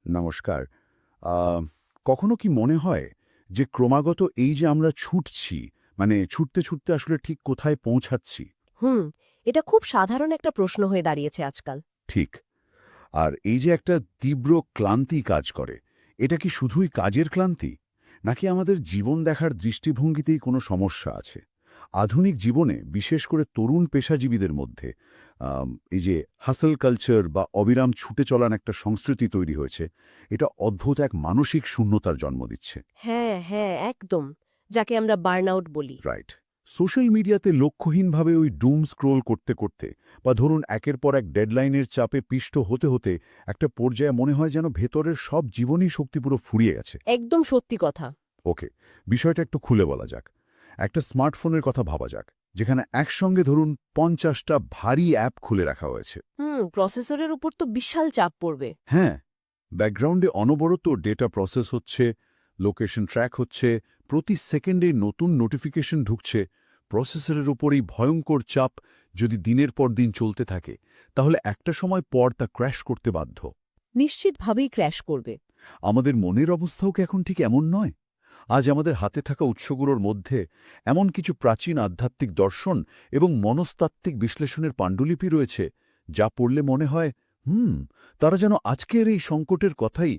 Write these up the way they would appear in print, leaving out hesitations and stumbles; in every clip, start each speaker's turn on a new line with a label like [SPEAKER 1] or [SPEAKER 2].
[SPEAKER 1] নমস্কার। আ কখনো কি মনে হয় যে ক্রমাগত এই যে আমরা ছুটছি, মানে ছুটতে আসলে ঠিক কোথায় পৌঁছাচ্ছি?
[SPEAKER 2] হুম, এটা খুব সাধারণ একটা প্রশ্ন হয়ে দাঁড়িয়েছে আজকাল।
[SPEAKER 1] ঠিক। আর এই যে একটা তীব্র ক্লান্তি কাজ করে, এটা কি শুধুই কাজের ক্লান্তি? নাকি আমাদের জীবন দেখার দৃষ্টিভঙ্গিতেই কোনো সমস্যা আছে? আধুনিক জীবনে বিশেষ করে তরুণ পেশাজীবীদের মধ্যে এই যে হাসল কালচার বা অবিরাম ছুটে চলার একটা সংস্কৃতি তৈরি হয়েছে, এটা অদ্ভুত এক মানসিক শূন্যতার জন্ম দিচ্ছে।
[SPEAKER 2] হ্যাঁ, হ্যাঁ, একদম। যাকে আমরা বার্নআউট বলি।
[SPEAKER 1] রাইট। সোশ্যাল মিডিয়াতে লক্ষ্যহীনভাবে ওই ডুম স্ক্রোল করতে বা ধরুন একের পর এক ডেডলাইনের চাপে পিষ্ট হতে একটা পর্যায়ে মনে হয় যেন ভেতরের সব জীবনী শক্তি পুরো ফুরিয়ে গেছে।
[SPEAKER 2] একদম সত্যি কথা।
[SPEAKER 1] ওকে, বিষয়টা একটু খুলে বলা যাক। একটা স্মার্টফোনের কথা ভাবা যাক, যেখানে একসঙ্গে ধরুন ৫০টা ভারী অ্যাপ খুলে রাখা হয়েছে।
[SPEAKER 2] প্রসেসরের উপর তো বিশাল চাপ পড়বে।
[SPEAKER 1] হ্যাঁ, ব্যাকগ্রাউন্ডে অনবরত ডেটা প্রসেস হচ্ছে, লোকেশন ট্র্যাক হচ্ছে, প্রতি সেকেন্ডে নতুন নোটিফিকেশন ঢুকছে। প্রসেসরের উপরই ভয়ঙ্কর চাপ যদি দিনের পর দিন চলতে থাকে, তাহলে একটা সময় পর তা ক্র্যাশ করতে বাধ্য।
[SPEAKER 2] নিশ্চিতভাবেই ক্র্যাশ করবে।
[SPEAKER 1] আমাদের মনের অবস্থাও কি এখন ঠিক এমন নয়? আজ আমাদের হাতে থাকা উৎসগুলোর মধ্যে এমন কিছু প্রাচীন আধ্যাত্মিক দর্শন এবং মনস্তাত্ত্বিক বিশ্লেষণের পাণ্ডুলিপি রয়েছে, যা পড়লে মনে হয়, তারা যেন আজকের এই সংকটের কথাই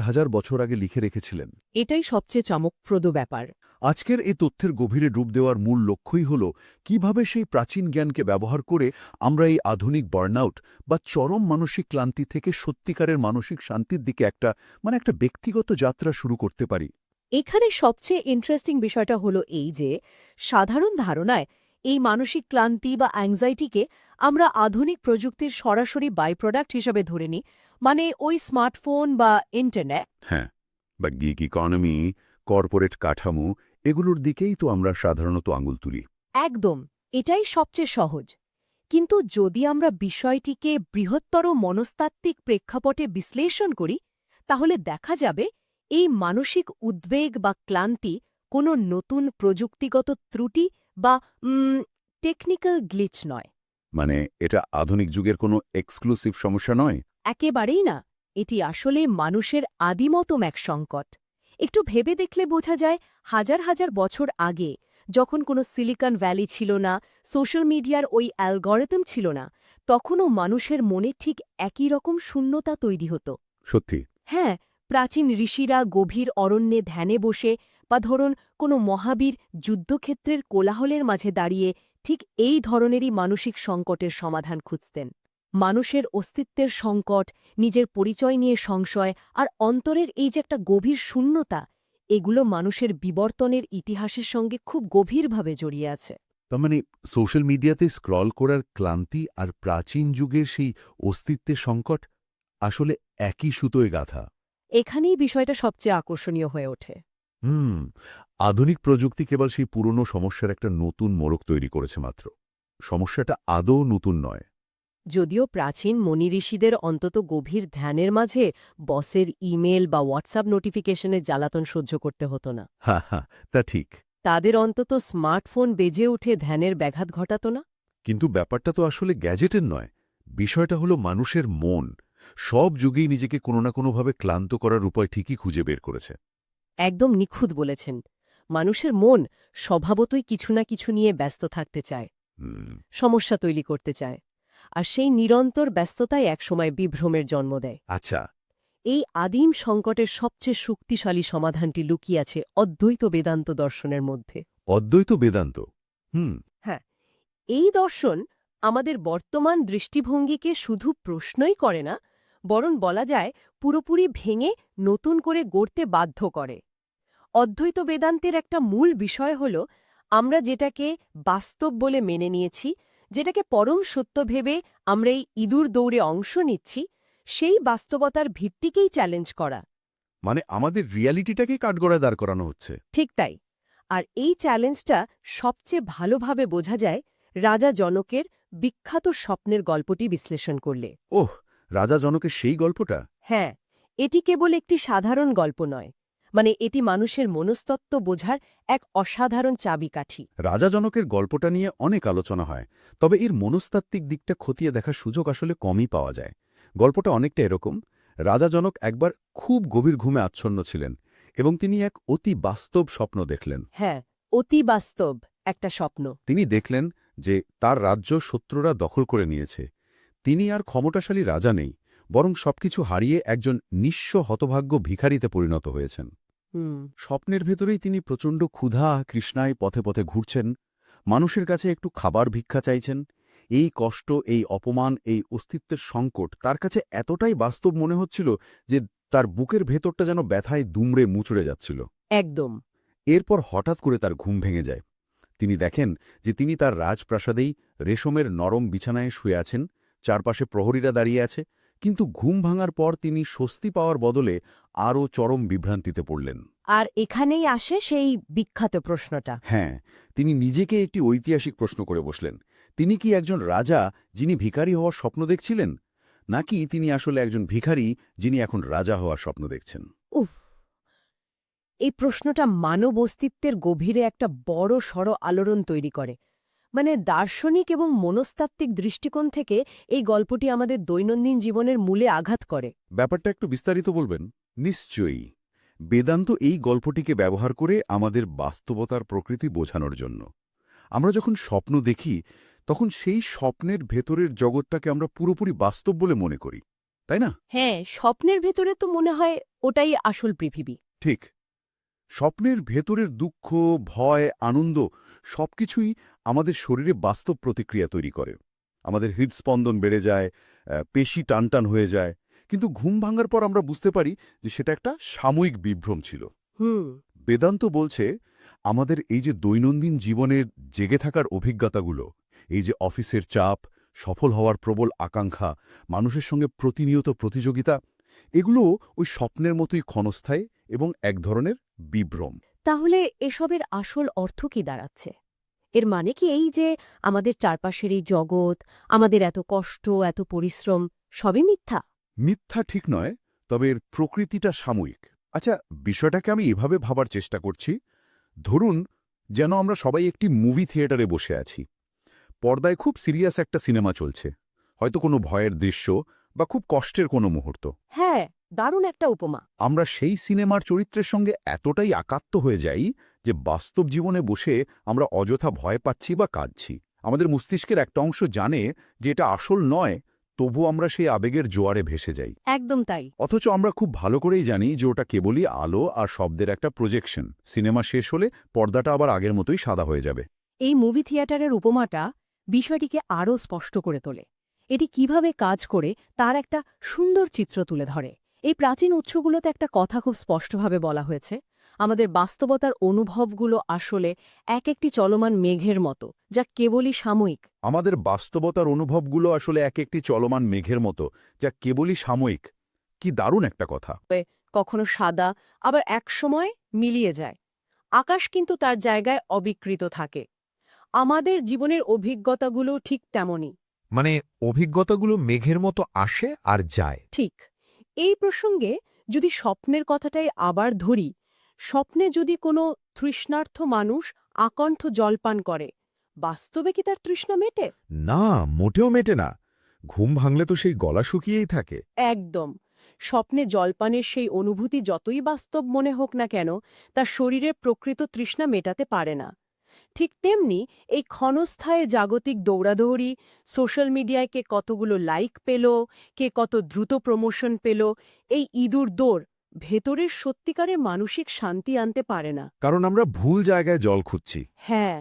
[SPEAKER 1] হাজার বছর আগে লিখে রেখেছিলেন।
[SPEAKER 2] এটাই সবচেয়ে চমকপ্রদ ব্যাপার।
[SPEAKER 1] আজকের এই তথ্যের গভীরে ডুব দেওয়ার মূল লক্ষ্যই হল কিভাবে সেই প্রাচীন জ্ঞানকে ব্যবহার করে আমরা এই আধুনিক বার্নআউট বা চরম মানসিক ক্লান্তি থেকে সত্যিকারের মানসিক শান্তির দিকে একটা ব্যক্তিগত যাত্রা শুরু করতে পারি।
[SPEAKER 2] এখানে সবচেয়ে ইন্টারেস্টিং বিষয়টা হলো এই যে, সাধারণ ধারণায় এই মানসিক ক্লান্তি বা অ্যাংজাইটিকে আমরা আধুনিক প্রযুক্তির সরাসরি বাই প্রোডাক্ট হিসাবে ধরে নিই। মানে ওই স্মার্টফোন বা ইন্টারনেট।
[SPEAKER 1] হ্যাঁ, বা গিগ ইকোনমি, কর্পোরেট কাঠামো, এগুলোর দিকেই তো আমরা সাধারণত আঙুল তুলি।
[SPEAKER 2] একদম, এটাই সবচেয়ে সহজ। কিন্তু যদি আমরা বিষয়টিকে বৃহত্তর মনস্তাত্ত্বিক প্রেক্ষাপটে বিশ্লেষণ করি, তাহলে দেখা যাবে এই মানসিক উদ্বেগ বা ক্লান্তি কোনো নতুন প্রযুক্তিগত ত্রুটি বা টেকনিক্যাল গ্লিচ নয়।
[SPEAKER 1] মানে এটা আধুনিক যুগের কোনো এক্সক্লুসিভ সমস্যা নয়।
[SPEAKER 2] একেবারেই না। এটি আসলে মানুষের আদিমতম এক সংকট। একটু ভেবে দেখলে বোঝা যায়, হাজার বছর আগে যখন কোনো সিলিকন ভ্যালি ছিল না, সোশ্যাল মিডিয়ার ওই অ্যালগরিদম ছিল না, তখনও মানুষের মনে ঠিক একই রকম শূন্যতা তৈরি হতো।
[SPEAKER 1] সত্যি।
[SPEAKER 2] হ্যাঁ, প্রাচীন ঋষিরা গভীর অরণ্যে ধ্যানে বসে বা ধরুন কোনো মহাবীর যুদ্ধক্ষেত্রের কোলাহলের মাঝে দাঁড়িয়ে ঠিক এই ধরনেরই মানসিক সংকটের সমাধান খুঁজতেন। মানুষের অস্তিত্বের সংকট, নিজের পরিচয় নিয়ে সংশয় আর অন্তরের এই যে একটা গভীর শূন্যতা, এগুলো মানুষের বিবর্তনের ইতিহাসের সঙ্গে খুব গভীরভাবে জড়িয়ে আছে।
[SPEAKER 1] তার মানে সোশ্যাল মিডিয়াতে স্ক্রল করার ক্লান্তি আর প্রাচীন যুগের সেই অস্তিত্বের সংকট আসলে একই সুতোয় গাঁথা।
[SPEAKER 2] এখানেই বিষয়টা সবচেয়ে আকর্ষণীয় হয়ে ওঠে।
[SPEAKER 1] হুম, আধুনিক প্রযুক্তি কেবল সেই পুরনো সমস্যার একটা নতুন মোড়ক তৈরি করেছে মাত্র। সমস্যাটা আদৌ নতুন নয়।
[SPEAKER 2] যদিও প্রাচীন মনীঋষিদের অন্তত গভীর ধ্যানের মাঝে বসের ইমেল বা হোয়াটসঅ্যাপ নোটিফিকেশনের জ্বালাতন সহ্য করতে হতো না।
[SPEAKER 1] হ্যাঁ, তা ঠিক।
[SPEAKER 2] তাদের অন্তত স্মার্টফোন বেজে উঠে ধ্যানের ব্যাঘাত ঘটাত না।
[SPEAKER 1] কিন্তু ব্যাপারটা তো আসলে গ্যাজেটের নয়। বিষয়টা হলো মানুষের মন। সব যুগেই নিজেকে কোনো না কোনোভাবে ক্লান্ত করার উপায় ঠিকই খুঁজে বের করেছে।
[SPEAKER 2] একদম নিখুঁত বলেছেন। মানুষের মন স্বভাবতই কিছু না কিছু নিয়ে ব্যস্ত থাকতে চায়,
[SPEAKER 1] হুম,
[SPEAKER 2] সমস্যা তৈরি করতে চায়। আর সেই নিরন্তর ব্যস্ততাই একসময় বিভ্রমের জন্ম দেয়।
[SPEAKER 1] আচ্ছা।
[SPEAKER 2] এই আদিম সংকটের সবচেয়ে শক্তিশালী সমাধানটি লুকিয়ে আছে অদ্বৈত বেদান্ত দর্শনের মধ্যে।
[SPEAKER 1] অদ্বৈত বেদান্ত। হুম।
[SPEAKER 2] হ্যাঁ, এই দর্শন আমাদের বর্তমান দৃষ্টিভঙ্গিকে শুধু প্রশ্নই করে না, বরং বলা যায় পুরোপুরি ভেঙে নতুন করে গড়তে বাধ্য করে। অদ্বৈত বেদান্তের একটা মূল বিষয় হল, আমরা যেটাকে বাস্তব বলে মেনে নিয়েছি, যেটাকে পরম সত্য ভেবে আমরা এই ইঁদুর দৌড়ে অংশ নিচ্ছি, সেই বাস্তবতার ভিত্তিকেই চ্যালেঞ্জ করা।
[SPEAKER 1] মানে আমাদের রিয়ালিটিটাকেই কাঠগড়ায় দাঁড় করানো হচ্ছে।
[SPEAKER 2] ঠিক তাই। আর এই চ্যালেঞ্জটা সবচেয়ে ভালোভাবে বোঝা যায় রাজা জনকের বিখ্যাত স্বপ্নের গল্পটি বিশ্লেষণ করলে।
[SPEAKER 1] ওহ, রাজা জনকের সেই গল্পটা?
[SPEAKER 2] হ্যাঁ, এটি কেবল একটি সাধারণ গল্প নয়, মানে এটি মানুষের মনস্তত্ত্ব বোঝার এক অসাধারণ চাবিকাঠি।
[SPEAKER 1] রাজা জনকের গল্পটা নিয়ে অনেক আলোচনা হয়, তবে এর মনস্তাত্ত্বিক দিকটা খতিয়ে দেখার সুযোগ আসলে কমই পাওয়া যায়। গল্পটা অনেকটা এরকম: রাজা জনক একবার খুব গভীর ঘুমে আচ্ছন্ন ছিলেন এবং তিনি এক অতি বাস্তব স্বপ্ন দেখলেন।
[SPEAKER 2] হ্যাঁ, অতি বাস্তব একটা স্বপ্ন।
[SPEAKER 1] তিনি দেখলেন যে তার রাজ্য শত্রুরা দখল করে নিয়েছে। তিনি আর ক্ষমতাশালী রাজা নেই, বরং সবকিছু হারিয়ে একজন নিঃস্ব হতভাগ্য ভিখারিতে পরিণত হয়েছেন।
[SPEAKER 2] হুম।
[SPEAKER 1] স্বপ্নের ভেতরেই তিনি প্রচণ্ড ক্ষুধা কৃষ্ণায় পথে পথে ঘুরছেন, মানুষের কাছে একটু খাবার ভিক্ষা চাইছেন। এই কষ্ট, এই অপমান, এই অস্তিত্বের সংকট তার কাছে এতটাই বাস্তব মনে হচ্ছিল যে তার বুকের ভেতরটা যেন ব্যথায় দুমড়ে মুচড়ে যাচ্ছিল।
[SPEAKER 2] একদম।
[SPEAKER 1] এরপর হঠাৎ করে তার ঘুম ভেঙে যায়। তিনি দেখেন যে তিনি তার রাজপ্রাসাদেই রেশমের নরম বিছানায় শুয়ে আছেন, চারপাশে প্রহরীরা দাঁড়িয়ে আছে, কিন্তু ঘুম ভাঙার পর তিনি স্বস্তি পাওয়ার বদলে আরও চরম বিভ্রান্তিতে পড়লেন।
[SPEAKER 2] আর এখানেই আসে সেই বিখ্যাত প্রশ্নটা।
[SPEAKER 1] হ্যাঁ, তিনি নিজেকে একটি ঐতিহাসিক প্রশ্ন করে বসলেন। তিনি কি একজন রাজা যিনি ভিখারি হওয়ার স্বপ্ন দেখছিলেন, নাকি তিনি আসলে একজন ভিখারি যিনি এখন রাজা হওয়ার স্বপ্ন দেখছেন?
[SPEAKER 2] উফ! এই প্রশ্নটা মানব অস্তিত্বের গভীরে একটা বড় সড় আলোড়ন তৈরি করে। মানে দার্শনিক এবং মনস্তাত্ত্বিক দৃষ্টিকোণ থেকে এই গল্পটি আমাদের দৈনন্দিন জীবনের মূলে আঘাত করে।
[SPEAKER 1] ব্যাপারটা একটু বিস্তারিত বলবেন? নিশ্চয়ই। বেদান্ত এই গল্পটিকে ব্যবহার করে আমাদের বাস্তবতার প্রকৃতি বোঝানোর জন্য। আমরা যখন স্বপ্ন দেখি, তখন সেই স্বপ্নের ভেতরের জগৎটাকে আমরা পুরোপুরি বাস্তব বলে মনে করি, তাই না?
[SPEAKER 2] হ্যাঁ, স্বপ্নের ভেতরে তো মনে হয় ওটাই আসল পৃথিবী।
[SPEAKER 1] ঠিক। স্বপ্নের ভেতরের দুঃখ, ভয়, আনন্দ সবকিছুই আমাদের শরীরে বাস্তব প্রতিক্রিয়া তৈরি করে। আমাদের হৃদস্পন্দন বেড়ে যায়, পেশি টানটান হয়ে যায়। কিন্তু ঘুম ভাঙার পর আমরা বুঝতে পারি যে সেটা একটা সাময়িক বিভ্রম ছিল।
[SPEAKER 2] হুম।
[SPEAKER 1] বেদান্ত বলছে আমাদের এই যে দৈনন্দিন জীবনের জেগে থাকার অভিজ্ঞতাগুলো, এই যে অফিসের চাপ, সফল হওয়ার প্রবল আকাঙ্ক্ষা, মানুষের সঙ্গে প্রতিনিয়ত প্রতিযোগিতা, এগুলো ওই স্বপ্নের মতোই ক্ষণস্থায়ী এবং এক ধরনের বিভ্রম।
[SPEAKER 2] তাহলে এসবের আসল অর্থ কি দাঁড়াচ্ছে? এর মানে কি এই যে আমাদের চারপাশের এই জগৎ, আমাদের এত কষ্ট, এত পরিশ্রম সবই মিথ্যা?
[SPEAKER 1] মিথ্যা ঠিক নয়, তবে এর প্রকৃতিটা সাময়িক। আচ্ছা, বিষয়টাকে আমি এভাবে ভাবার চেষ্টা করছি। ধরুন, যেন আমরা সবাই একটি মুভি থিয়েটারে বসে আছি। পর্দায় খুব সিরিয়াস একটা সিনেমা চলছে, হয়তো কোনো ভয়ের দৃশ্য বা খুব কষ্টের কোনো মুহূর্ত।
[SPEAKER 2] হ্যাঁ, দারুণ একটা উপমা।
[SPEAKER 1] আমরা সেই সিনেমার চরিত্রের সঙ্গে এতটাই একাত্ম হয়ে যাই যে বাস্তব জীবনে বসে আমরা অযথা ভয় পাচ্ছি বা কাঁদছি। আমাদের মস্তিষ্কের একটা অংশ জানে যে এটা আসল নয়, তবু আমরা সেই আবেগের জোয়ারে ভেসে যাই।
[SPEAKER 2] একদম তাই।
[SPEAKER 1] অথচ আমরা খুব ভালো করেই জানি যে ওটা কেবলই আলো আর শব্দের একটা প্রজেকশন। সিনেমা শেষ হলে পর্দাটা আবার আগের মতোই সাদা হয়ে যাবে।
[SPEAKER 2] এই মুভি থিয়েটারের উপমাটা বিষয়টিকে আরও স্পষ্ট করে তোলে। এটি কিভাবে কাজ করে তার একটা সুন্দর চিত্র তুলে ধরে। এই প্রাচীন উৎসগুলোতে একটা কথা খুব স্পষ্টভাবে বলা হয়েছে, আমাদের বাস্তবতার অনুভবগুলো আসলে এক একটি চলমান মেঘের মতো, যা কেবলই সাময়িক।
[SPEAKER 1] আমাদের বাস্তবতার অনুভবগুলো আসলে এক একটি চলমান মেঘের মতো, যা কেবলই সাময়িক। কি দারুণ একটা কথা!
[SPEAKER 2] কখনো সাদা, আবার একসময় মিলিয়ে যায়। আকাশ কিন্তু তার জায়গায় অবিকৃত থাকে। আমাদের জীবনের অভিজ্ঞতাগুলো ঠিক তেমনই।
[SPEAKER 3] মানে অভিজ্ঞতাগুলো মেঘের মতো আসে আর যায়।
[SPEAKER 2] ঠিক। এই প্রসঙ্গে যদি স্বপ্নের কথাটাই আবার ধরি, স্বপ্নে যদি কোনো তৃষ্ণার্থ মানুষ আকণ্ঠ জলপান করে, বাস্তবে কি তার তৃষ্ণা মেটে?
[SPEAKER 3] না, মোটেও মেটে না। ঘুম ভাঙলে তো সেই গলা শুকিয়েই থাকে।
[SPEAKER 2] একদম। স্বপ্নে জলপানের সেই অনুভূতি যতই বাস্তব মনে হোক না কেন, তার শরীরের প্রকৃত তৃষ্ণা মেটাতে পারে না। ঠিক তেমনি এই ক্ষণস্থায়ী জাগতিক দৌড়াদৌড়ি, সোশ্যাল মিডিয়ায় কে কতগুলো লাইক পেল, কে কত দ্রুত প্রমোশন পেল, এই ইঁদুর দৌড় ভেতরের সত্যিকারের মানসিক শান্তি আনতে পারে না।
[SPEAKER 1] কারণ আমরা ভুল জায়গায় জল খুঁজছি।
[SPEAKER 2] হ্যাঁ,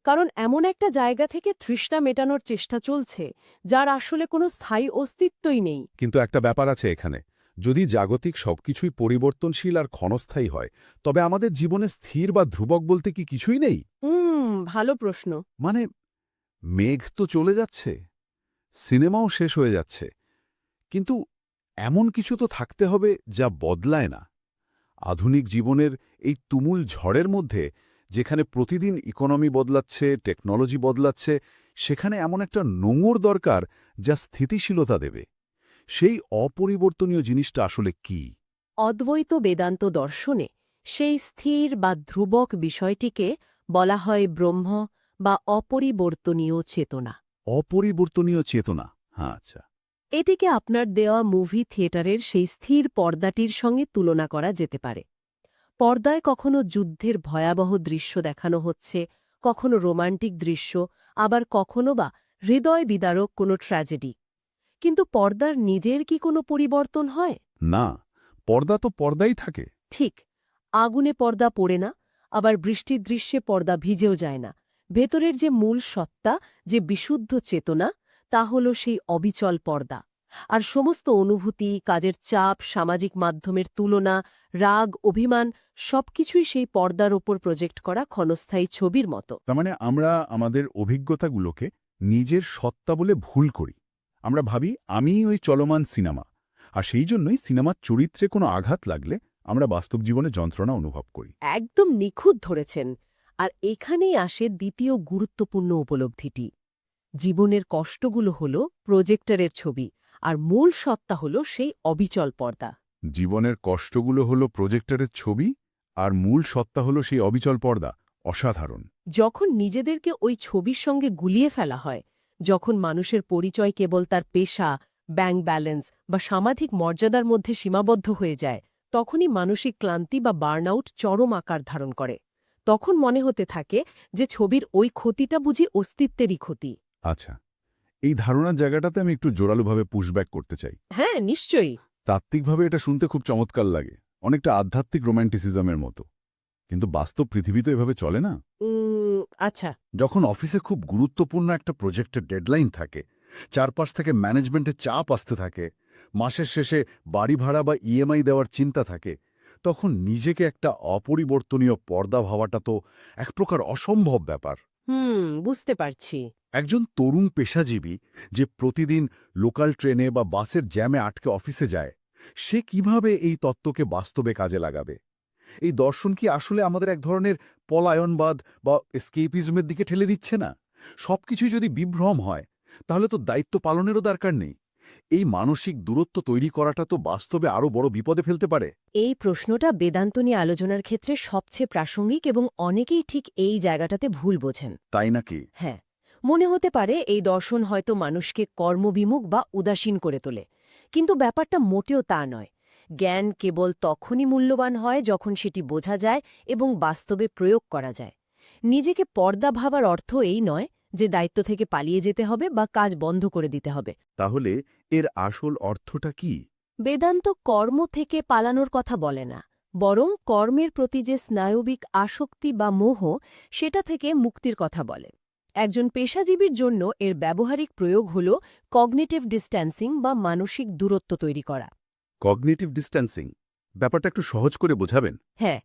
[SPEAKER 2] কারণ এমন একটা জায়গা থেকে তৃষ্ণা মেটানোর চেষ্টা চলছে যার আসলে কোনো স্থায়ী অস্তিত্বই নেই।
[SPEAKER 1] কিন্তু একটা ব্যাপার আছে এখানে। যদি জাগতিক সবকিছুই পরিবর্তনশীল আর ক্ষণস্থায়ী হয়, তবে আমাদের জীবনে স্থির বা ধ্রুবক বলতে কি কিছুই নেই?
[SPEAKER 2] ভালো প্রশ্ন।
[SPEAKER 1] মানে, মেঘ তো চলে যাচ্ছে, সিনেমাও শেষ হয়ে যাচ্ছে, কিন্তু এমন কিছু তো থাকতে হবে যা বদলায় না। আধুনিক জীবনের এই তুমুল ঝড়ের মধ্যে, যেখানে প্রতিদিন ইকোনমি বদলাচ্ছে, টেকনোলজি বদলাচ্ছে, সেখানে এমন একটা নোঙর দরকার যা স্থিতিশীলতা দেবে। সেই অপরিবর্তনীয় জিনিসটা আসলে কি?
[SPEAKER 2] অদ্বৈত বেদান্ত দর্শনে সেই স্থির বা ধ্রুবক বিষয়টিকে বলা হয় ব্রহ্ম বা অপরিবর্তনীয় চেতনা।
[SPEAKER 1] অপরিবর্তনীয় চেতনা। হ্যাঁ, আচ্ছা।
[SPEAKER 2] এটিকে আপনার দেওয়া মুভি থিয়েটারের সেই স্থির পর্দাটির সঙ্গে তুলনা করা যেতে পারে। পর্দায় কখনো যুদ্ধের ভয়াবহ দৃশ্য দেখানো হচ্ছে, কখনো রোমান্টিক দৃশ্য, আবার কখনো বা হৃদয় বিদারক কোনো ট্র্যাজেডি। কিন্তু পর্দার নিজের কি কোনো পরিবর্তন হয়?
[SPEAKER 1] না, পর্দা তো পর্দাই থাকে।
[SPEAKER 2] ঠিক, আগুনে পর্দা পড়ে না, আবার বৃষ্টির দৃশ্যে পর্দা ভিজেও যায় না। ভেতরের যে মূল সত্তা, যে বিশুদ্ধ চেতনা, তা হল সেই অবিচল পর্দা। আর সমস্ত অনুভূতি, কাজের চাপ, সামাজিক মাধ্যমের তুলনা, রাগ, অভিমান সবকিছুই সেই পর্দার ওপর প্রজেক্ট করা ক্ষণস্থায়ী ছবির মতো।
[SPEAKER 1] তার মানে আমরা আমাদের অভিজ্ঞতাগুলোকে নিজের সত্তা বলে ভুল করি। আমরা ভাবি আমিই ওই চলমান সিনেমা, আর সেই জন্যই সিনেমার চরিত্রে কোনো আঘাত লাগলে আমরা বাস্তব জীবনে যন্ত্রণা অনুভব করি।
[SPEAKER 2] একদম নিখুঁত ধরেছেন। আর এখানেই আসে দ্বিতীয় গুরুত্বপূর্ণ উপলব্ধিটি। জীবনের কষ্টগুলো হল প্রজেক্টরের ছবি, আর মূল সত্তা হল সেই অবিচল পর্দা।
[SPEAKER 1] জীবনের কষ্টগুলো হলো প্রজেক্টরের ছবি, আর মূল সত্তা হলো সেই অবিচল পর্দা। অসাধারণ।
[SPEAKER 2] যখন নিজেদেরকে ওই ছবির সঙ্গে গুলিয়ে ফেলা হয়, যখন মানুষের পরিচয় কেবল তার পেশা, ব্যাংক ব্যালেন্স বা সামাজিক মর্যাদার মধ্যে সীমাবদ্ধ হয়ে যায়, তখনই মানসিক ক্লান্তি বা বার্নআউট চরম আকার ধারণ করে। তখন মনে হতে থাকে যে ছবির ওই ক্ষতিটা বুঝি অস্তিত্বেরই ক্ষতি।
[SPEAKER 1] আচ্ছা, এই ধারণার জায়গাটাতে আমি একটু জোরালোভাবে পুশব্যাক করতে চাই।
[SPEAKER 2] হ্যাঁ, নিশ্চয়ই।
[SPEAKER 1] তাত্ত্বিকভাবে এটা শুনতে খুব চমৎকার লাগে, অনেকটা আধ্যাত্মিক রোম্যান্টিসিজমের মতো। কিন্তু বাস্তব পৃথিবী তো এভাবে চলে না।
[SPEAKER 2] আচ্ছা।
[SPEAKER 1] যখন অফিসে খুব গুরুত্বপূর্ণ একটা প্রজেক্টের ডেডলাইন থাকে, চারপাশ থেকে ম্যানেজমেন্টের চাপ আসতে থাকে, মাসের শেষে বাড়ি ভাড়া বা ইএমআই দেওয়ার চিন্তা থাকে, তখন নিজেকে একটা অপরিবর্তনীয় পর্দা ভাবাটা তো এক প্রকার অসম্ভব ব্যাপার।
[SPEAKER 2] বুঝতে পারছি।
[SPEAKER 1] একজন তরুণ পেশাজীবী যে প্রতিদিন লোকাল ট্রেনে বা বাসের জ্যামে আটকে অফিসে যায়, সে কিভাবে এই তত্ত্বকে বাস্তবে কাজে লাগাবে? এই দর্শন কি আসলে আমাদের এক ধরনের পলায়নবাদ বা এসকেপিজমের দিকে ঠেলে দিচ্ছে না? সবকিছুই যদি বিভ্রম হয়, তাহলে তো দায়িত্ব পালনেরও দরকার নেই। এই মানসিক দূরত্ব তৈরি করাটা তো বাস্তবে আরও বড় বিপদে ফেলতে পারে।
[SPEAKER 2] এই প্রশ্নটা বেদান্ত নিয়ে আলোচনার ক্ষেত্রে সবচেয়ে প্রাসঙ্গিক, এবং অনেকেই ঠিক এই জায়গাটাতে ভুল বোঝেন।
[SPEAKER 1] তাই নাকি?
[SPEAKER 2] হ্যাঁ, মনে হতে পারে এই দর্শন হয়তো মানুষকে কর্মবিমুখ বা উদাসীন করে তোলে। কিন্তু ব্যাপারটা মোটেও তা নয়। জ্ঞান কেবল তখনই মূল্যবান হয় যখন সেটি বোঝা যায় এবং বাস্তবে প্রয়োগ করা যায়। নিজেকে পর্দা ভাবার অর্থ এই নয় যে দায়িত্ব থেকে পালিয়ে যেতে হবে বা কাজ বন্ধ করে দিতে হবে।
[SPEAKER 1] তাহলে এর আসল অর্থটা কি?
[SPEAKER 2] বেদান্ত কর্ম থেকে পালানোর কথা বলে না, বরং কর্মের প্রতি যে স্নায়বিক আসক্তি বা মোহ, সেটা থেকে মুক্তির কথা বলে। একজন পেশাজীবীর জন্য এর ব্যবহারিক প্রয়োগ হল কগনিটিভ ডিস্ট্যান্সিং বা মানসিক দূরত্ব তৈরি করা।
[SPEAKER 1] কগনিটিভ ডিস্ট্যান্সিং ব্যাপারটা একটু সহজ করে বোঝাবেন?
[SPEAKER 2] হ্যাঁ,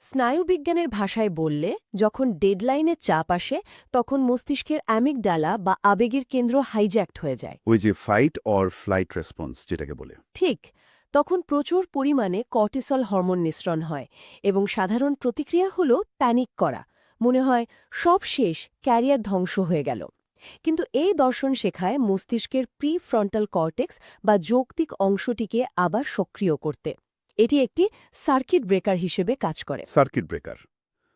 [SPEAKER 2] স্নায়ুবিজ্ঞানের ভাষায় বললে, যখন ডেডলাইনে চাপ আসে, তখন মস্তিষ্কের অ্যামিগডালা বা আবেগের কেন্দ্র হাইজ্যাক্ট হয়ে যায়।
[SPEAKER 1] ওই যে ফাইট অর ফ্লাইট রেসপন্স যেটাকে বলে।
[SPEAKER 2] ঠিক, তখন প্রচুর পরিমাণে কর্টিসল হরমোন নিঃসরণ হয়, এবং সাধারণ প্রতিক্রিয়া হল প্যানিক করা। মনে হয় সব শেষ, ক্যারিয়ার ধ্বংস হয়ে গেল। কিন্তু এই দর্শন শেখায় মস্তিষ্কের প্রিফ্রন্টাল কর্টেক্স বা যৌক্তিক অংশটিকে আবার সক্রিয় করতে। এটি একটি সার্কিট ব্রেকার হিসেবে কাজ করে।
[SPEAKER 1] সার্কিট ব্রেকার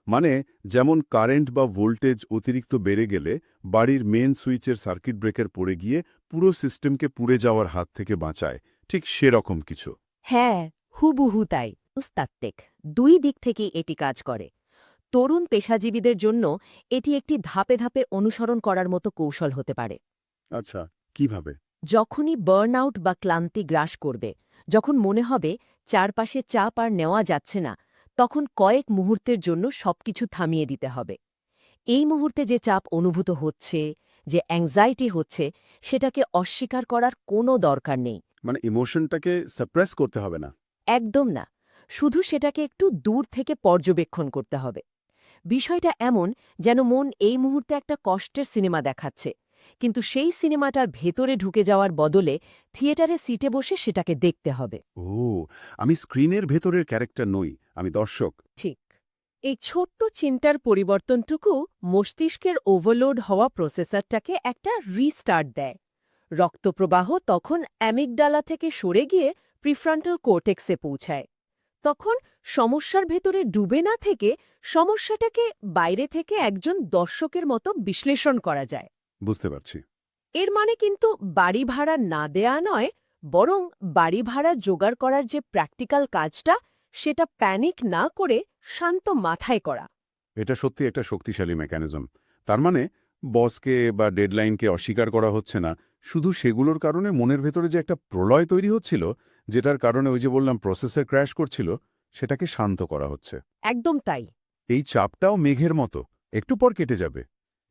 [SPEAKER 1] মানে যেমন কারেন্ট বা ভোল্টেজ অতিরিক্ত বেড়ে গেলে বাড়ির মেন সুইচের সার্কিট ব্রেকার পড়ে গিয়ে পুরো সিস্টেমকে পুড়ে যাওয়ার হাত থেকে বাঁচায়, ঠিক সেরকম কিছু।
[SPEAKER 2] হ্যাঁ, হুবহু তাই। তাত্ত্বিক দুই দিক থেকেই এটি কাজ করে। তরুণ পেশাজীবীদের জন্য এটি একটি ধাপে ধাপে অনুসরণ করার মতো কৌশল হতে পারে।
[SPEAKER 1] আচ্ছা, কিভাবে?
[SPEAKER 2] যখনই বার্নআউট বা ক্লান্তি গ্রাস করবে, যখন মনে হবে চারপাশে চাপ আর নেওয়া যাচ্ছে না, তখন কয়েক মুহূর্তের জন্য সবকিছু থামিয়ে দিতে হবে। এই মুহূর্তে যে চাপ অনুভূত হচ্ছে, যে অ্যাংজাইটি হচ্ছে, সেটাকে অস্বীকার করার কোনো দরকার নেই।
[SPEAKER 1] মানে ইমোশনটাকে সাপ্রেস করতে হবে না?
[SPEAKER 2] একদম না, শুধু সেটাকে একটু দূর থেকে পর্যবেক্ষণ করতে হবে। বিষয়টা এমন যেন মন এই মুহূর্তে একটা কষ্টের সিনেমা দেখাচ্ছে, কিন্তু সেই সিনেমাটার ভেতরে ঢুকে যাওয়ার বদলে থিয়েটারে সিটে বসে সেটাকে দেখতে হবে।
[SPEAKER 1] ও, আমি স্ক্রিনের ভেতরের ক্যারেক্টার নই, আমি দর্শক।
[SPEAKER 2] ঠিক, এই ছোট্ট চিন্তার পরিবর্তনটুকু মস্তিষ্কের ওভারলোড হওয়া প্রসেসরটাকে একটা রিস্টার্ট দেয়। রক্তপ্রবাহ তখন অ্যামিগডালা থেকে সরে গিয়ে প্রিফ্রন্টাল কোর্টেক্সে পৌঁছায়। তখন সমস্যার ভেতরে ডুবে না থেকে সমস্যাটাকে বাইরে থেকে একজন দর্শকের মতো বিশ্লেষণ করা যায়।
[SPEAKER 1] বুঝতে পারছি।
[SPEAKER 2] এর মানে কিন্তু বাড়ি ভাড়া না দেয়া নয়, বরং বাড়ি ভাড়া জোগাড় করার যে প্র্যাকটিক্যাল কাজটা, সেটা প্যানিক না করে শান্ত মাথায় করা।
[SPEAKER 1] এটা সত্যি একটা শক্তিশালী মেকানিজম। তার মানে বসকে বা ডেডলাইনকে অস্বীকার করা হচ্ছে না, শুধু সেগুলোর কারণে মনের ভেতরে যে একটা প্রলয় তৈরি হচ্ছিল, যেটার কারণে ওই যে বললাম প্রসেসর ক্র্যাশ করছিল, সেটাকে শান্ত করা হচ্ছে।
[SPEAKER 2] একদম তাই।
[SPEAKER 1] এই চাপটাও মেঘের মতো, একটু পর কেটে যাবে।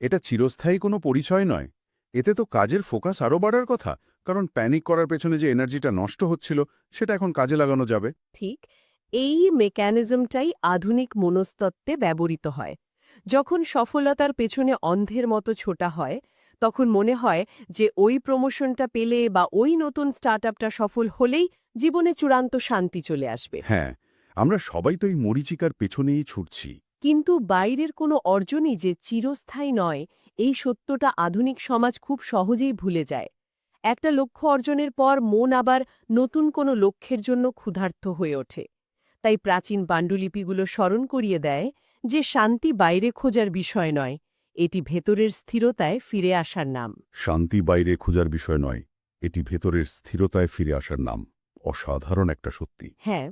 [SPEAKER 1] এটা চিরস্থায়ী কোনো পরিচয় নয়। এতে তো কাজের ফোকাস আরও বাড়ার কথা, কারণ প্যানিক করার পেছনে যে এনার্জিটা নষ্ট হচ্ছিল, সেটা এখন কাজে লাগানো যাবে।
[SPEAKER 2] ঠিক এই মেকানিজমটাই আধুনিক মনস্তত্ত্বে ব্যবহৃত হয়। যখন সফলতার পেছনে অন্ধের মতো ছোটা হয়, তখন মনে হয় যে ওই প্রমোশনটা পেলে বা ওই নতুন স্টার্টআপটা সফল হলেই জীবনে চূড়ান্ত শান্তি চলে আসবে।
[SPEAKER 1] হ্যাঁ, আমরা সবাই তো এই মরীচিকার পেছনেই ছুটছি।
[SPEAKER 2] কিন্তু বাইরের কোনো অর্জনই যে চিরস্থায়ী নয়, এই সত্যটা আধুনিক সমাজ খুব সহজেই ভুলে যায়। একটা লক্ষ্য অর্জনের পর মন আবার নতুন কোনো লক্ষ্যের জন্য ক্ষুধার্ত হয়ে ওঠে। তাই প্রাচীন পাণ্ডুলিপিগুলো স্মরণ করিয়ে দেয় যে শান্তি বাইরে খোঁজার বিষয় নয়, এটি ভেতরের স্থিরতায় ফিরে আসার নাম।
[SPEAKER 1] শান্তি বাইরে খোঁজার বিষয় নয়, এটি ভেতরের স্থিরতায় ফিরে আসার নাম। অসাধারণ একটা সত্যি।
[SPEAKER 2] হ্যাঁ,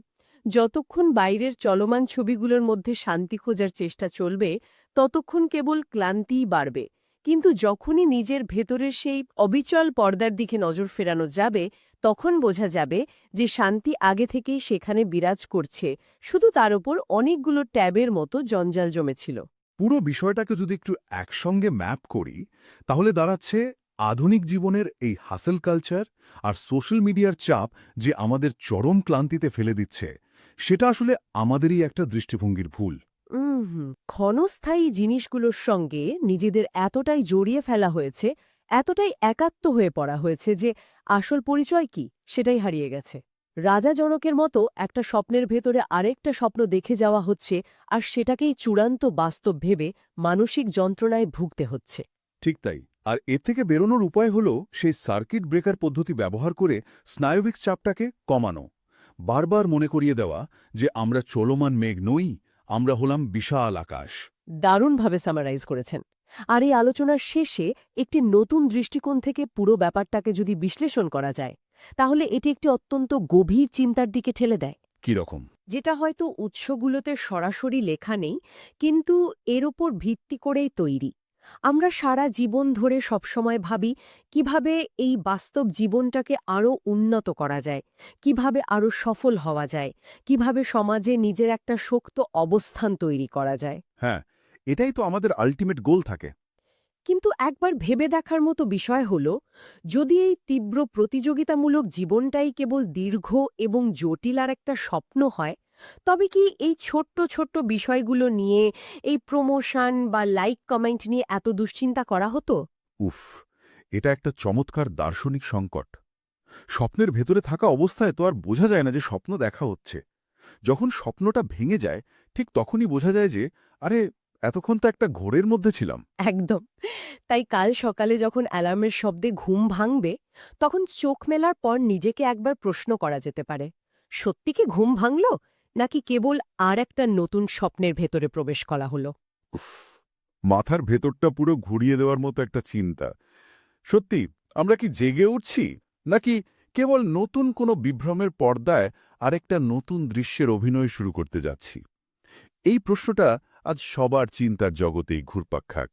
[SPEAKER 2] যতক্ষণ বাইরের চলমান ছবিগুলোর মধ্যে শান্তি খোঁজার চেষ্টা চলবে, ততক্ষণ কেবল ক্লান্তিই বাড়বে। কিন্তু যখনই নিজের ভেতরের সেই অবিচল পর্দার দিকে নজর ফেরানো যাবে, তখন বোঝা যাবে যে শান্তি আগে থেকেই সেখানে বিরাজ করছে, শুধু তার ওপর অনেকগুলো ট্যাবের মতো জঞ্জাল জমেছিল।
[SPEAKER 4] পুরো বিষয়টাকে যদি একটু একসঙ্গে ম্যাপ করি, তাহলে দাঁড়াচ্ছে আধুনিক জীবনের এই হাসেল কালচার আর সোশ্যাল মিডিয়ার চাপ যে আমাদের চরম ক্লান্তিতে ফেলে দিচ্ছে, সেটা আসলে আমাদেরই একটা দৃষ্টিভঙ্গির ভুল।
[SPEAKER 2] ক্ষণস্থায়ী জিনিসগুলোর সঙ্গে নিজেদের এতটাই জড়িয়ে ফেলা হয়েছে, এতটাই একাত্ম হয়ে পড়া হয়েছে যে আসল পরিচয় কি সেটাই হারিয়ে গেছে। রাজা জনকের মতো একটা স্বপ্নের ভেতরে আরেকটা স্বপ্ন দেখে যাওয়া হচ্ছে, আর সেটাকেই চূড়ান্ত বাস্তব ভেবে মানসিক যন্ত্রণায় ভুগতে হচ্ছে।
[SPEAKER 4] ঠিক তাই। আর এর থেকে বেরোনোর উপায় হল সেই সার্কিট ব্রেকার পদ্ধতি ব্যবহার করে স্নায়বিক চাপটাকে কমানো। বারবার মনে করিয়ে দেওয়া যে আমরা চলমান মেঘ নই, আমরা হলাম বিশাল আকাশ।
[SPEAKER 2] দারুণভাবে সামারাইজ করেছেন। আর এই আলোচনার শেষে একটি নতুন দৃষ্টিকোণ থেকে পুরো ব্যাপারটাকে যদি বিশ্লেষণ করা যায়, তাহলে এটি একটি অত্যন্ত গভীর চিন্তার দিকে ঠেলে দেয়,
[SPEAKER 4] কীরকম?
[SPEAKER 2] যেটা হয়তো উৎসগুলোতে সরাসরি লেখা নেই, কিন্তু এর ওপর ভিত্তি করেই তৈরি। আমরা সারা জীবন ধরে সবসময় ভাবি কিভাবে এই বাস্তব জীবনটাকে আরও উন্নত করা যায়, কিভাবে আরও সফল হওয়া যায়, কিভাবে সমাজে নিজের একটা শক্ত অবস্থান তৈরি করা যায়।
[SPEAKER 4] হ্যাঁ, এটাই তো আমাদের আল্টিমেট গোল থাকে।
[SPEAKER 2] কিন্তু একবার ভেবে দেখার মতো বিষয় হল, যদি এই তীব্র প্রতিযোগিতামূলক জীবনটাই কেবল দীর্ঘ এবং জটিল আর একটা স্বপ্ন হয়, তবে কি এই ছোট্ট ছোট্ট বিষয়গুলো নিয়ে, এই প্রমোশন বা লাইক কমেন্ট নিয়ে এত দুশ্চিন্তা করা হতো?
[SPEAKER 4] উফ, এটা একটা চমৎকার দার্শনিক সংকট। স্বপ্নের ভেতরে থাকা অবস্থায় তো আর বোঝা যায় না যে স্বপ্ন দেখা হচ্ছে। যখন স্বপ্নটা ভেঙে যায়, ঠিক তখনই বোঝা যায় যে আরে, এতক্ষণ তো একটা ঘোরের মধ্যে ছিলাম।
[SPEAKER 2] একদম। তাই কাল সকালে যখন অ্যালার্মের শব্দে ঘুম ভাঙবে, তখন চোখ মেলার পর নিজেকে একবার প্রশ্ন করা যেতে পারে, সত্যি কি ঘুম ভাঙল, নাকি কেবল আর একটা নতুন স্বপ্নের ভেতরে প্রবেশ করা হলো?
[SPEAKER 4] উফ, মাথার ভেতরটা পুরো ঘুরিয়ে দেওয়ার মতো একটা চিন্তা। সত্যি, আমরা কি জেগে উঠছি, নাকি কেবল নতুন কোনো বিভ্রমের পর্দায় আরেকটা নতুন দৃশ্যের অভিনয় শুরু করতে যাচ্ছি? এই প্রশ্নটা আজ সবার চিন্তার জগতেই ঘুরপাক খাক।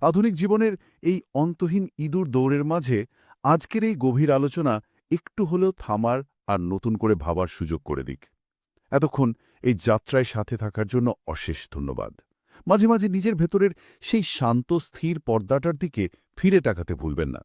[SPEAKER 4] আধুনিক জীবনের এই অন্তহীন ইঁদুর দৌড়ের মাঝে আজকের এই গভীর আলোচনা একটু হলেও থামার আর নতুন করে ভাবার সুযোগ করে দিক। এতক্ষণ এই যাত্রায় সাথে থাকার জন্য অশেষ ধন্যবাদ। মাঝে মাঝে নিজের ভেতরের সেই শান্ত স্থির পর্দাটার দিকে ফিরে তাকাতে ভুলবেন না।